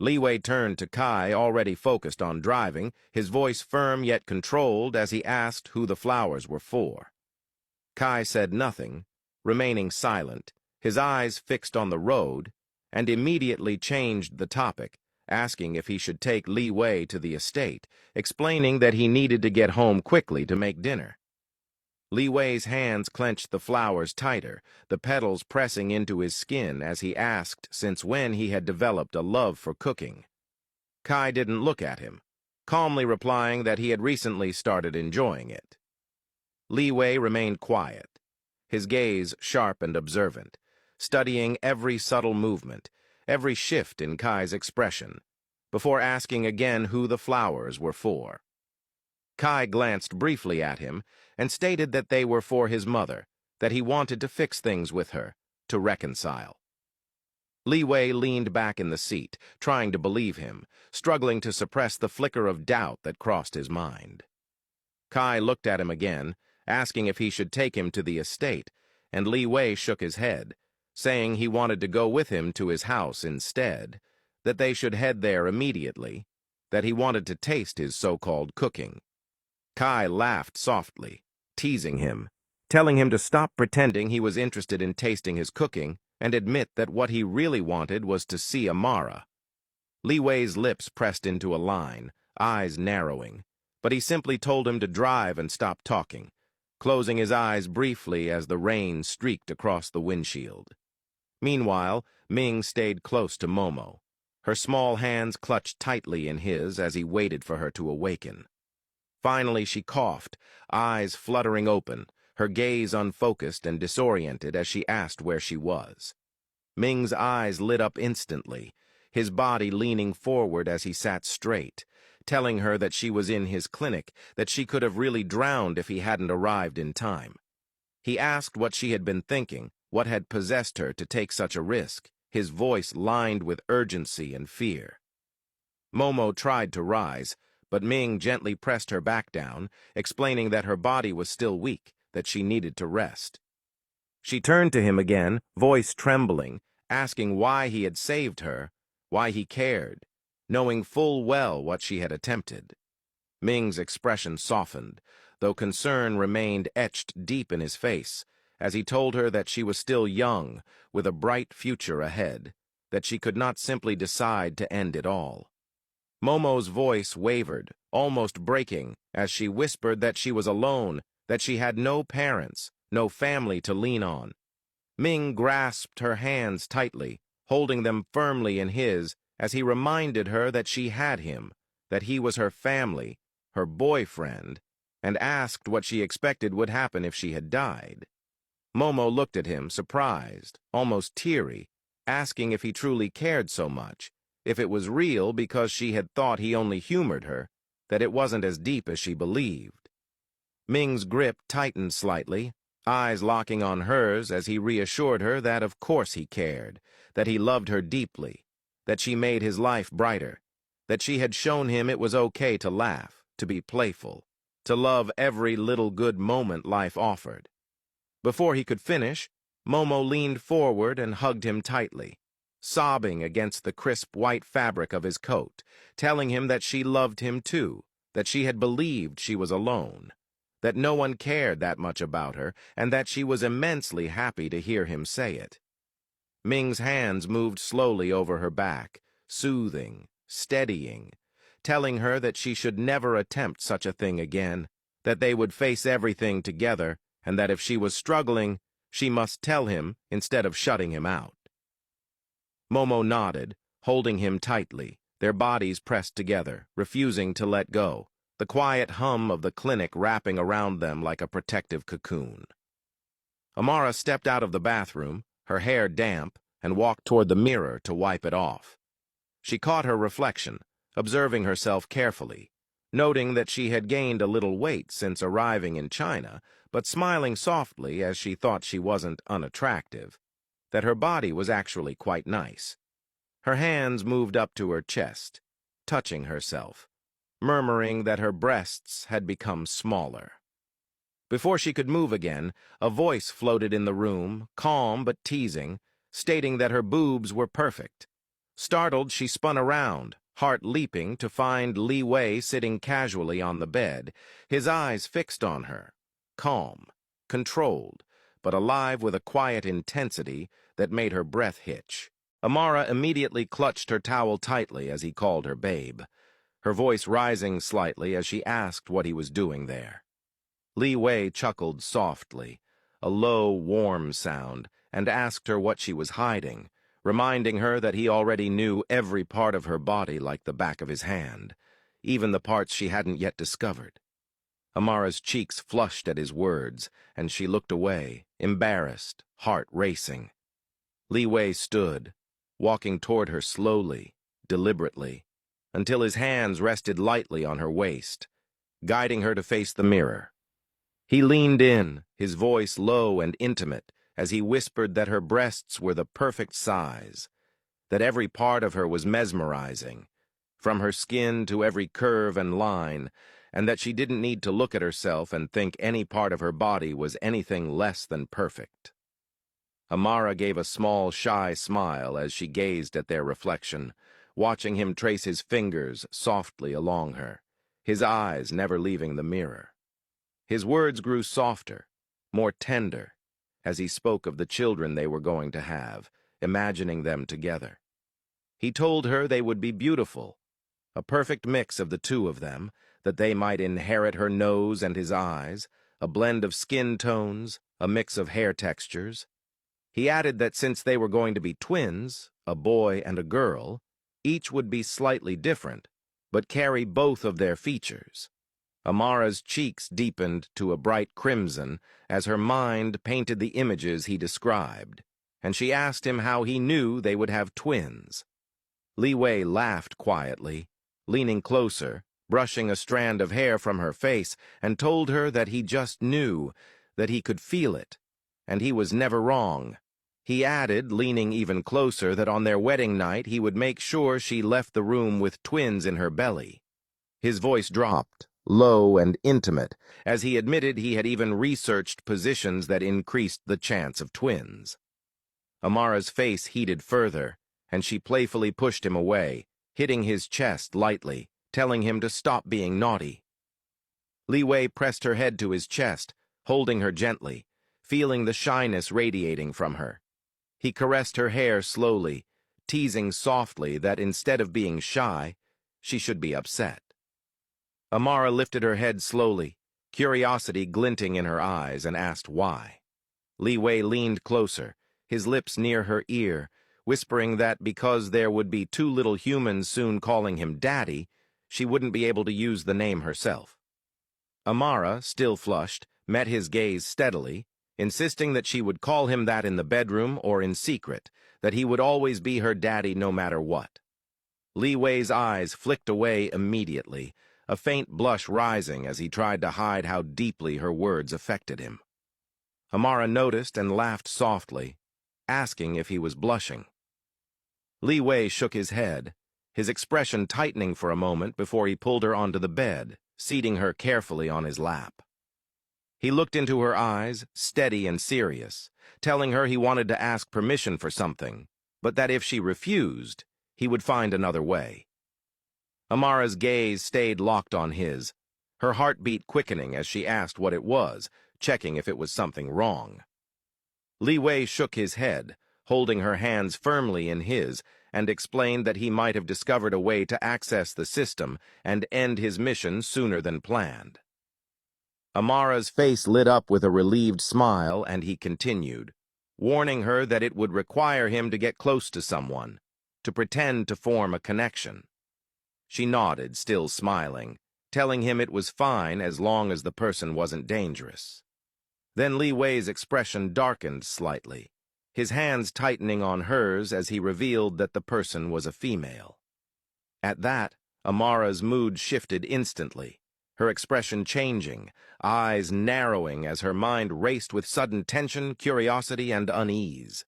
Liwei turned to Kai, already focused on driving, his voice firm yet controlled as he asked who the flowers were for. Kai said nothing, remaining silent, his eyes fixed on the road, and immediately changed the topic, asking if he should take Liwei to the estate, explaining that he needed to get home quickly to make dinner. Liwei's hands clenched the flowers tighter, the petals pressing into his skin as he asked since when he had developed a love for cooking. Kai didn't look at him, calmly replying that he had recently started enjoying it. Liwei remained quiet, his gaze sharp and observant, studying every subtle movement, every shift in Kai's expression, before asking again who the flowers were for. Kai glanced briefly at him and stated that they were for his mother, that he wanted to fix things with her, to reconcile. Liwei leaned back in the seat, trying to believe him, struggling to suppress the flicker of doubt that crossed his mind. Kai looked at him again, asking if he should take him to the estate, and Liwei shook his head, saying he wanted to go with him to his house instead, that they should head there immediately, that he wanted to taste his so-called cooking. Kai laughed softly, teasing him, telling him to stop pretending he was interested in tasting his cooking and admit that what he really wanted was to see Amara. Liwei's lips pressed into a line, eyes narrowing, but he simply told him to drive and stop talking, closing his eyes briefly as the rain streaked across the windshield. Meanwhile, Ming stayed close to Momo, her small hands clutched tightly in his as he waited for her to awaken. Finally, she coughed, eyes fluttering open, her gaze unfocused and disoriented as she asked where she was. Ming's eyes lit up instantly, his body leaning forward as he sat straight, telling her that she was in his clinic, that she could have really drowned if he hadn't arrived in time. He asked what she had been thinking, what had possessed her to take such a risk, his voice lined with urgency and fear. Momo tried to rise, but Ming gently pressed her back down, explaining that her body was still weak, that she needed to rest. She turned to him again, voice trembling, asking why he had saved her, why he cared, knowing full well what she had attempted. Ming's expression softened, though concern remained etched deep in his face, as he told her that she was still young, with a bright future ahead, that she could not simply decide to end it all. Momo's voice wavered, almost breaking, as she whispered that she was alone, that she had no parents, no family to lean on. Ming grasped her hands tightly, holding them firmly in his, as he reminded her that she had him, that he was her family, her boyfriend, and asked what she expected would happen if she had died. Momo looked at him, surprised, almost teary, asking if he truly cared so much, if it was real because she had thought he only humored her, that it wasn't as deep as she believed. Ming's grip tightened slightly, eyes locking on hers as he reassured her that of course he cared, that he loved her deeply, that she made his life brighter, that she had shown him it was okay to laugh, to be playful, to love every little good moment life offered. Before he could finish, Momo leaned forward and hugged him tightly, sobbing against the crisp white fabric of his coat, telling him that she loved him too, that she had believed she was alone, that no one cared that much about her, and that she was immensely happy to hear him say it. Ming's hands moved slowly over her back, soothing, steadying, telling her that she should never attempt such a thing again, that they would face everything together, and that if she was struggling, she must tell him instead of shutting him out. Momo nodded, holding him tightly, their bodies pressed together, refusing to let go, the quiet hum of the clinic wrapping around them like a protective cocoon. Amara stepped out of the bathroom, her hair damp, and walked toward the mirror to wipe it off. She caught her reflection, observing herself carefully, noting that she had gained a little weight since arriving in China, but smiling softly as she thought she wasn't unattractive, that her body was actually quite nice. Her hands moved up to her chest, touching herself, murmuring that her breasts had become smaller. Before she could move again, a voice floated in the room, calm but teasing, stating that her boobs were perfect. Startled, she spun around, heart leaping to find Liwei sitting casually on the bed, his eyes fixed on her, calm, controlled, but alive with a quiet intensity that made her breath hitch. Amara immediately clutched her towel tightly as he called her babe, her voice rising slightly as she asked what he was doing there. Liwei chuckled softly, a low, warm sound, and asked her what she was hiding, reminding her that he already knew every part of her body like the back of his hand, even the parts she hadn't yet discovered. Amara's cheeks flushed at his words, and she looked away, embarrassed, heart racing. Liwei stood, walking toward her slowly, deliberately, until his hands rested lightly on her waist, guiding her to face the mirror. He leaned in, his voice low and intimate, as he whispered that her breasts were the perfect size, that every part of her was mesmerizing, from her skin to every curve and line, and that she didn't need to look at herself and think any part of her body was anything less than perfect. Amara gave a small, shy smile as she gazed at their reflection, watching him trace his fingers softly along her, his eyes never leaving the mirror. His words grew softer, more tender, as he spoke of the children they were going to have, imagining them together. He told her they would be beautiful, a perfect mix of the two of them, that they might inherit her nose and his eyes, a blend of skin tones, a mix of hair textures. He added that since they were going to be twins, a boy and a girl, each would be slightly different, but carry both of their features. Amara's cheeks deepened to a bright crimson as her mind painted the images he described, and she asked him how he knew they would have twins. Liwei laughed quietly, leaning closer, brushing a strand of hair from her face, and told her that he just knew, that he could feel it, and he was never wrong. He added, leaning even closer, that on their wedding night he would make sure she left the room with twins in her belly. His voice dropped, low and intimate, as he admitted he had even researched positions that increased the chance of twins. Amara's face heated further, and she playfully pushed him away, hitting his chest lightly, telling him to stop being naughty. Liwei pressed her head to his chest, holding her gently, feeling the shyness radiating from her. He caressed her hair slowly, teasing softly that instead of being shy, she should be upset. Amara lifted her head slowly, curiosity glinting in her eyes, and asked why. Liwei leaned closer, his lips near her ear, whispering that because there would be two little humans soon calling him Daddy, she wouldn't be able to use the name herself. Amara, still flushed, met his gaze steadily, insisting that she would call him that in the bedroom or in secret, that he would always be her daddy no matter what. Liwei's eyes flicked away immediately, a faint blush rising as he tried to hide how deeply her words affected him. Amara noticed and laughed softly, asking if he was blushing. Liwei shook his head, his expression tightening for a moment before he pulled her onto the bed, seating her carefully on his lap. He looked into her eyes, steady and serious, telling her he wanted to ask permission for something, but that if she refused, he would find another way. Amara's gaze stayed locked on his, her heartbeat quickening as she asked what it was, checking if it was something wrong. Liwei shook his head, holding her hands firmly in his, and explained that he might have discovered a way to access the system and end his mission sooner than planned. Amara's face lit up with a relieved smile, and he continued, warning her that it would require him to get close to someone, to pretend to form a connection. She nodded, still smiling, telling him it was fine as long as the person wasn't dangerous. Then Liwei's expression darkened slightly, his hands tightening on hers as he revealed that the person was a female. At that, Amara's mood shifted instantly, her expression changing, eyes narrowing as her mind raced with sudden tension, curiosity, and unease.